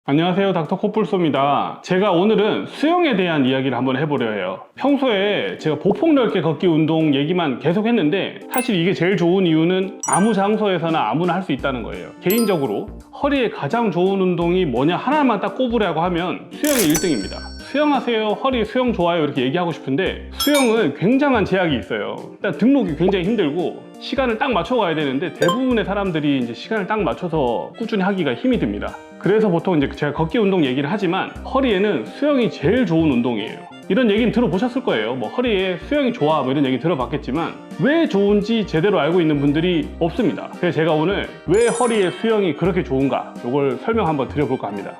안녕하세요, 닥터 코뿔소입니다. 제가 오늘은 수영에 대한 이야기를 한번 해보려 해요. 평소에 제가 보폭 넓게 걷기 운동 얘기만 계속 했는데 사실 이게 제일 좋은 이유는 아무 장소에서나 아무나 할 수 있다는 거예요. 개인적으로 허리에 가장 좋은 운동이 뭐냐 하나만 딱 꼽으라고 하면 수영이 1등입니다. 수영하세요, 허리 수영 좋아요 이렇게 얘기하고 싶은데 수영은 굉장한 제약이 있어요. 일단 등록이 굉장히 힘들고 시간을 딱 맞춰 가야 되는데 대부분의 사람들이 이제 시간을 딱 맞춰서 꾸준히 하기가 힘이 듭니다. 그래서 보통 이제 제가 걷기 운동 얘기를 하지만 허리에는 수영이 제일 좋은 운동이에요. 이런 얘기는 들어보셨을 거예요. 뭐 허리에 수영이 좋아 뭐 이런 얘기 들어봤겠지만 왜 좋은지 제대로 알고 있는 분들이 없습니다. 그래서 제가 오늘 왜 허리에 수영이 그렇게 좋은가 이걸 설명 한번 드려볼까 합니다.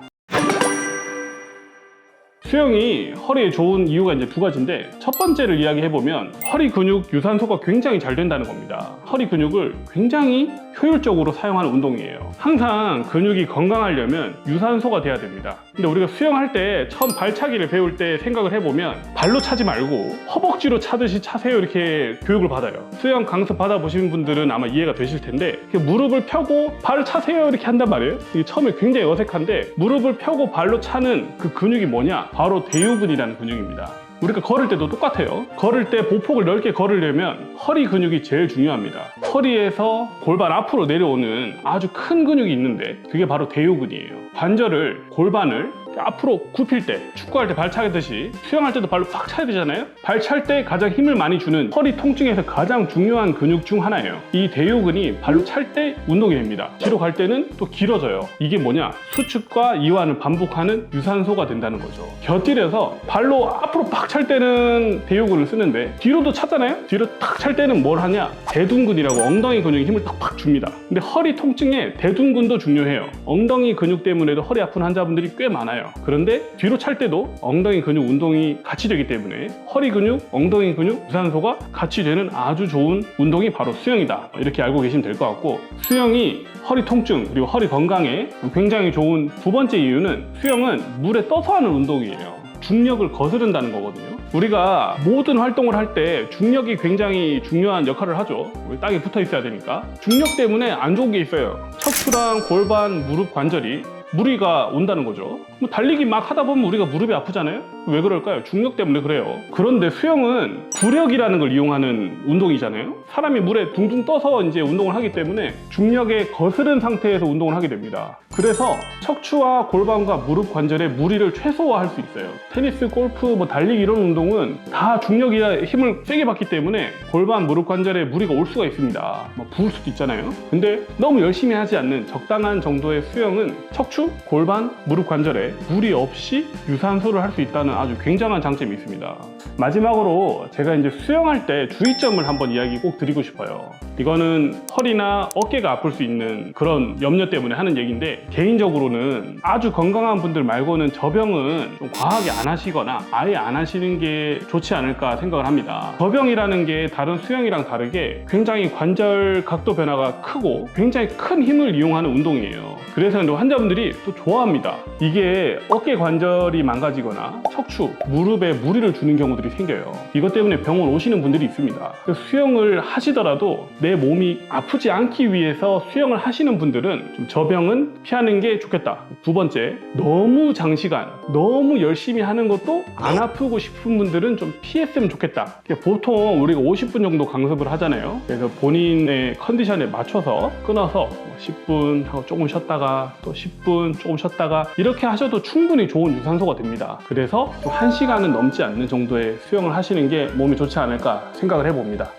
수영이 허리에 좋은 이유가 이제 두 가지인데 첫 번째를 이야기해보면 허리 근육 유산소가 굉장히 잘 된다는 겁니다. 허리 근육을 굉장히 효율적으로 사용하는 운동이에요. 항상 근육이 건강하려면 유산소가 돼야 됩니다. 근데 우리가 수영할 때 처음 발차기를 배울 때 생각을 해보면 발로 차지 말고 허벅지로 차듯이 차세요 이렇게 교육을 받아요. 수영 강습 받아보신 분들은 아마 이해가 되실 텐데 무릎을 펴고 발을 차세요 이렇게 한단 말이에요. 이게 처음에 굉장히 어색한데 무릎을 펴고 발로 차는 그 근육이 뭐냐? 바로 대유근이라는 근육입니다. 우리가 걸을 때도 똑같아요. 걸을 때 보폭을 넓게 걸으려면 허리 근육이 제일 중요합니다. 허리에서 골반 앞으로 내려오는 아주 큰 근육이 있는데 그게 바로 대유근이에요. 관절을, 골반을 앞으로 굽힐 때, 축구할 때 발 차듯이 수영할 때도 발로 팍 차야 되잖아요. 발 찰 때 가장 힘을 많이 주는 허리 통증에서 가장 중요한 근육 중 하나예요. 이 대유근이 발로 찰 때 운동이 됩니다. 뒤로 갈 때는 또 길어져요. 이게 뭐냐? 수축과 이완을 반복하는 유산소가 된다는 거죠. 곁들여서 발로 앞으로 팍 찰 때는 대유근을 쓰는데 뒤로도 찼잖아요. 뒤로 탁 찰 때는 뭘 하냐? 대둔근이라고 엉덩이 근육에 힘을 팍팍 줍니다. 근데 허리 통증에 대둔근도 중요해요. 엉덩이 근육 때문에도 허리 아픈 환자분들이 꽤 많아요. 그런데 뒤로 찰 때도 엉덩이 근육 운동이 같이 되기 때문에 허리 근육, 엉덩이 근육, 유산소가 같이 되는 아주 좋은 운동이 바로 수영이다. 이렇게 알고 계시면 될 것 같고 수영이 허리 통증 그리고 허리 건강에 굉장히 좋은 두 번째 이유는 수영은 물에 떠서 하는 운동이에요. 중력을 거스른다는 거거든요. 우리가 모든 활동을 할 때 중력이 굉장히 중요한 역할을 하죠. 땅에 붙어 있어야 되니까. 중력 때문에 안 좋은 게 있어요. 척추랑 골반, 무릎 관절이 무리가 온다는 거죠. 뭐 달리기 막 하다 보면 우리가 무릎이 아프잖아요. 왜 그럴까요? 중력 때문에 그래요. 그런데 수영은 부력이라는 걸 이용하는 운동이잖아요. 사람이 물에 둥둥 떠서 이제 운동을 하기 때문에 중력에 거스른 상태에서 운동을 하게 됩니다. 그래서 척추와 골반과 무릎 관절의 무리를 최소화할 수 있어요. 테니스, 골프, 뭐 달리기 이런 운동은 다 중력이나 힘을 세게 받기 때문에 골반, 무릎 관절에 무리가 올 수가 있습니다. 뭐 부을 수도 있잖아요. 근데 너무 열심히 하지 않는 적당한 정도의 수영은 척추, 골반, 무릎 관절에 무리 없이 유산소를 할 수 있다는 아주 굉장한 장점이 있습니다. 마지막으로 제가 이제 수영할 때 주의점을 한번 이야기 꼭 드리고 싶어요. 이거는 허리나 어깨가 아플 수 있는 그런 염려 때문에 하는 얘기인데 개인적으로는 아주 건강한 분들 말고는 저병은 좀 과하게 안 하시거나 아예 안 하시는 게 좋지 않을까 생각을 합니다. 저병이라는 게 다른 수영이랑 다르게 굉장히 관절 각도 변화가 크고 굉장히 큰 힘을 이용하는 운동이에요. 그래서 환자분들이 또 좋아합니다. 이게 어깨 관절이 망가지거나 척추, 무릎에 무리를 주는 경우들이 생겨요. 이것 때문에 병원 오시는 분들이 있습니다. 그래서 수영을 하시더라도 내 몸이 아프지 않기 위해서 수영을 하시는 분들은 좀 저병은 피하는 게 좋겠다. 두 번째, 너무 장시간, 너무 열심히 하는 것도 안 아프고 싶은 분들은 좀 피했으면 좋겠다. 보통 우리가 50분 정도 강습을 하잖아요. 그래서 본인의 컨디션에 맞춰서 끊어서 10분 하고 조금 쉬었다가 또 10분 조금 쉬었다가 이렇게 하셔도 충분히 좋은 유산소가 됩니다. 그래서 1시간은 넘지 않는 정도의 수영을 하시는 게 몸에 좋지 않을까 생각을 해봅니다.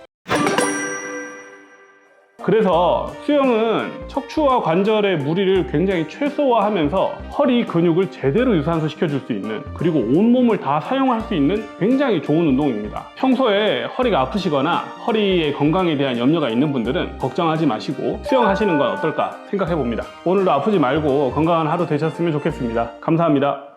그래서 수영은 척추와 관절의 무리를 굉장히 최소화하면서 허리 근육을 제대로 유산소 시켜줄 수 있는 그리고 온몸을 다 사용할 수 있는 굉장히 좋은 운동입니다. 평소에 허리가 아프시거나 허리의 건강에 대한 염려가 있는 분들은 걱정하지 마시고 수영하시는 건 어떨까 생각해 봅니다. 오늘도 아프지 말고 건강한 하루 되셨으면 좋겠습니다. 감사합니다.